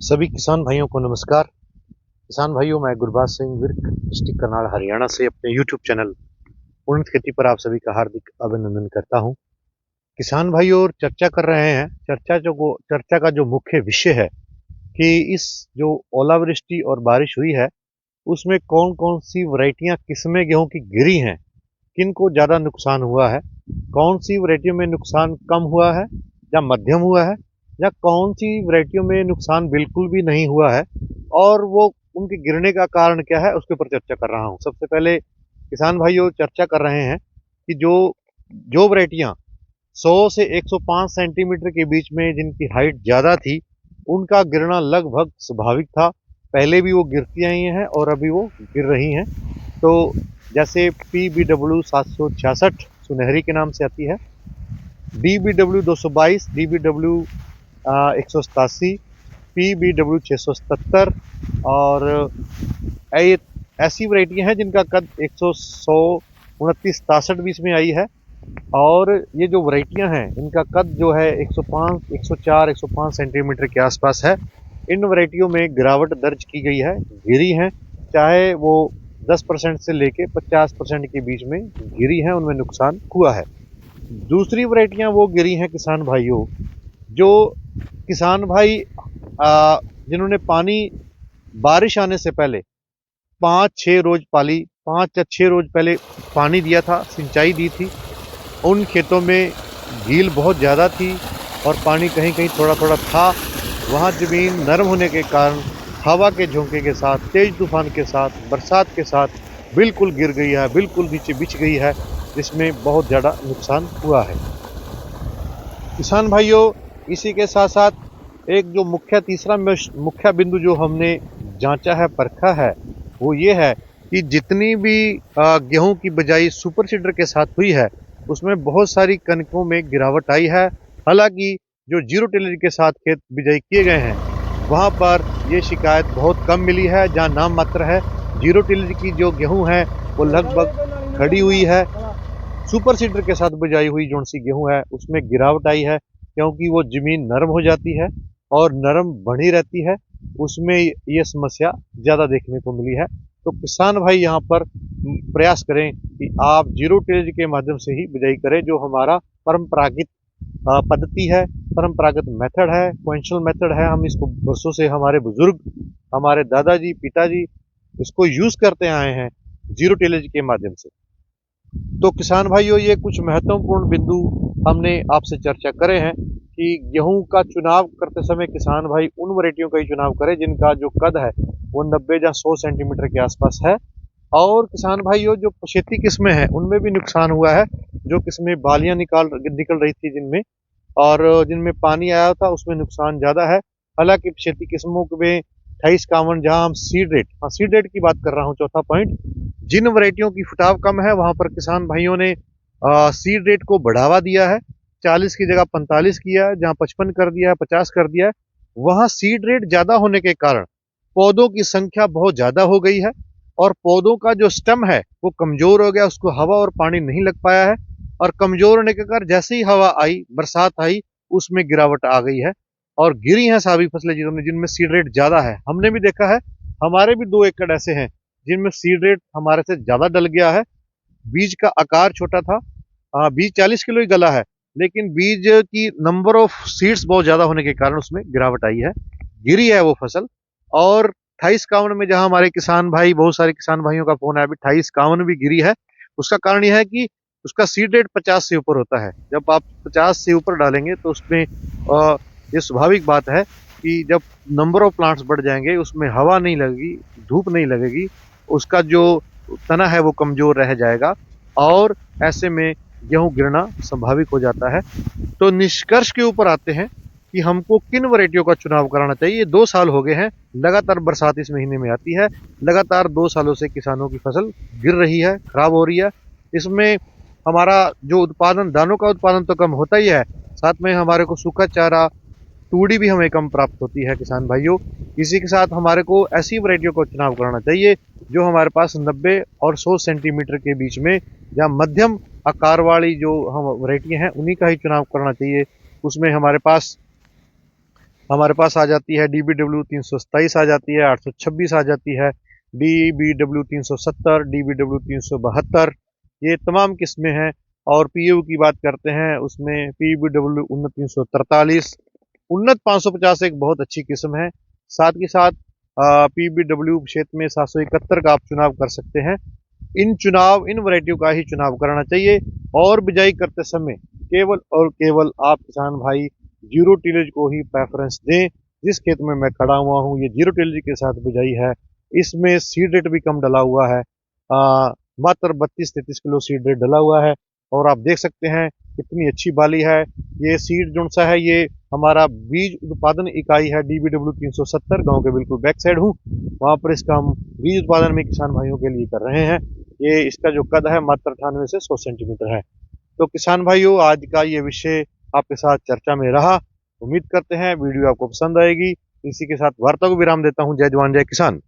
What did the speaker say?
सभी किसान भाइयों को नमस्कार। किसान भाइयों, मैं गुरबाज सिंह विर्क डिस्ट्रिक्ट करनाल हरियाणा से अपने यूट्यूब चैनल उन्नत खेती पर आप सभी का हार्दिक अभिनंदन करता हूं। किसान भाइयों, और चर्चा कर रहे हैं। चर्चा का जो मुख्य विषय है कि इस जो ओलावृष्टि और बारिश हुई है उसमें कौन कौन सी वैरायटियां किस्में गेहूं की गिरी हैं, किन को ज़्यादा नुकसान हुआ है, कौन सी वैरायटियों में नुकसान कम हुआ है या मध्यम हुआ है, या कौन सी वैरायटियों में नुकसान बिल्कुल भी नहीं हुआ है, और वो उनके गिरने का कारण क्या है उसके ऊपर चर्चा कर रहा हूँ। सबसे पहले किसान भाइयों, चर्चा कर रहे हैं कि जो जो वैरायटियाँ 100 से 105 सेंटीमीटर के बीच में जिनकी हाइट ज़्यादा थी उनका गिरना लगभग स्वाभाविक था। पहले भी वो गिरती आई हैं और अभी वो गिर रही हैं। तो जैसे PBW 766 सुनहरी के नाम से आती है, DBW 222, DBW 187, PBW 677 और ऐसी वैरायटियां हैं जिनका कद 100, 100, 29, 67 बीच में आई है। और ये जो वैरायटियां हैं इनका कद जो है 105, 104, 105 सेंटीमीटर के आसपास है। इन वैरायटियों में गिरावट दर्ज की गई है, गिरी हैं, चाहे वो 10% से लेके 50% के बीच में गिरी हैं, उनमें नुकसान हुआ है। दूसरी वैरायटियां वो गिरी हैं किसान भाइयों, जो किसान भाई जिन्होंने पानी बारिश आने से पहले 5-6 रोज 5 या 6 रोज पहले पानी दिया था, सिंचाई दी थी। उन खेतों में गील बहुत ज़्यादा थी और पानी कहीं कहीं थोड़ा थोड़ा था। वहाँ ज़मीन नरम होने के कारण हवा के झोंके के साथ, तेज तूफान के साथ, बरसात के साथ बिल्कुल गिर गई है, बिल्कुल नीचे बिछ गई है, जिसमें बहुत ज़्यादा नुकसान हुआ है। किसान भाइयों, इसी के साथ साथ एक जो तीसरा मुख्य बिंदु जो हमने जांचा है, परखा है, वो ये है कि जितनी भी गेहूं की बिजाई सुपर सीडर के साथ हुई है उसमें बहुत सारी कणकों में गिरावट आई है। हालांकि जो जीरो टिलर के साथ खेत बिजाई किए गए हैं वहां पर ये शिकायत बहुत कम मिली है, जहां नाम मात्र है। जीरो टिलर की जो गेहूं है वो लगभग खड़ी हुई है। सुपर सीडर के साथ बिजाई हुई जो सी गेहूं है उसमें गिरावट आई है, क्योंकि वो जमीन नरम हो जाती है और नरम बनी रहती है, उसमें ये समस्या ज़्यादा देखने को मिली है। तो किसान भाई यहाँ पर प्रयास करें कि आप जीरो टिलेज के माध्यम से ही बिजाई करें, जो हमारा परंपरागत पद्धति है, परंपरागत मेथड है, क्वेंशल मेथड है। हम इसको वर्षों से हमारे बुजुर्ग, हमारे दादाजी, पिताजी इसको यूज करते आए हैं जीरो टिलेज के माध्यम से। तो किसान भाइयों, ये कुछ महत्वपूर्ण बिंदु हमने आपसे चर्चा करे हैं कि गेहूं का चुनाव करते समय किसान भाई उन वैरायटियों का ही चुनाव करें जिनका जो कद है वो 90 या 100 सेंटीमीटर के आसपास है। और किसान भाइयों, जो पछेती किस्में हैं उनमें भी नुकसान हुआ है। जो किस्में बालियां निकल रही थी जिनमें, और जिनमें पानी आया था उसमें नुकसान ज़्यादा है। हालांकि पछेती किस्मों में 28 51, जहाँ हम सीड रेट की बात कर रहा हूँ, चौथा पॉइंट, जिन वैरायटियों की फुटाव कम है वहां पर किसान भाइयों ने सीड रेट को बढ़ावा दिया है। 40 की जगह 45 किया है, जहां 55 कर दिया है, 50 कर दिया है। वहां सीड रेट ज्यादा होने के कारण पौधों की संख्या बहुत ज्यादा हो गई है और पौधों का जो स्टेम है वो कमजोर हो गया, उसको हवा और पानी नहीं लग पाया है। और कमजोर होने के कारण जैसे ही हवा आई, बरसात आई, उसमें गिरावट आ गई है और गिरी हैं सारी फसलें जिनमें सीड रेट ज्यादा है। हमने भी देखा है, हमारे भी 2 एकड़ ऐसे हैं जिनमें सीड रेट हमारे से ज्यादा डल गया है। बीज का आकार छोटा था, बीज 40 किलो ही गला है, लेकिन बीज की नंबर ऑफ सीड्स बहुत ज्यादा होने के कारण उसमें गिरावट आई है, गिरी है वो फसल। और 28 51 में जहां हमारे किसान भाई, बहुत सारे किसान भाइयों का फोन है, अभी 28 51 भी गिरी है। उसका कारण यह है कि उसका सीड रेट 50 से ऊपर होता है। जब आप 50 से ऊपर डालेंगे तो उसमें ये स्वाभाविक बात है कि जब नंबर ऑफ प्लांट्स बढ़ जाएंगे उसमें हवा नहीं लगेगी, धूप नहीं लगेगी, उसका जो तना है वो कमजोर रह जाएगा और ऐसे में गेहूं गिरना स्वाभाविक हो जाता है। तो निष्कर्ष के ऊपर आते हैं कि हमको किन वैरायटियों का चुनाव कराना चाहिए। 2 साल हो गए हैं, लगातार बरसात इस महीने में आती है, लगातार 2 सालों से किसानों की फसल गिर रही है, खराब हो रही है। इसमें हमारा जो उत्पादन, दानों का उत्पादन तो कम होता ही है, साथ में हमारे को सूखा चारा, तूड़ी भी हमें कम प्राप्त होती है किसान भाइयों। इसी के साथ हमारे को ऐसी वैरायटियों का चुनाव करना चाहिए जो हमारे पास 90 और 100 सेंटीमीटर के बीच में या मध्यम आकार वाली जो हम वैरायटी हैं उन्हीं का ही चुनाव करना चाहिए। उसमें हमारे पास हमारे पास आ जाती है DBW 327 आ जाती है, 826 आ जाती है, DBW 370, DBW 372, ये तमाम किस्में हैं। और PU की बात करते हैं, उसमें PBW उन्नत 343, उन्नत 550 एक बहुत अच्छी किस्म है। साथ ही साथ PBW क्षेत्र में 771 का आप चुनाव कर सकते हैं। इन वैरायटियों का ही चुनाव करना चाहिए। और बिजाई करते समय केवल और केवल आप किसान भाई जीरो टिलेज को ही प्रेफरेंस दें। जिस खेत में मैं खड़ा हुआ हूँ ये जीरो टिलेज के साथ बिजाई है। इसमें सीड रेट भी कम डला हुआ है, मात्र 32-33 किलो सीड रेट डला हुआ है। और आप देख सकते हैं कितनी अच्छी बाली है। ये सीड जो सा है ये हमारा बीज उत्पादन इकाई है DBW 370, गांव के बिल्कुल बैक साइड हूँ। वहां पर इसका हम बीज उत्पादन में किसान भाइयों के लिए कर रहे हैं। ये इसका जो कद है मात्र 98 से 100 सेंटीमीटर है। तो किसान भाइयों, आज का ये विषय आपके साथ चर्चा में रहा। उम्मीद करते हैं वीडियो आपको पसंद आएगी। इसी के साथ वार्ता को विराम देता हूँ। जय जवान जय किसान।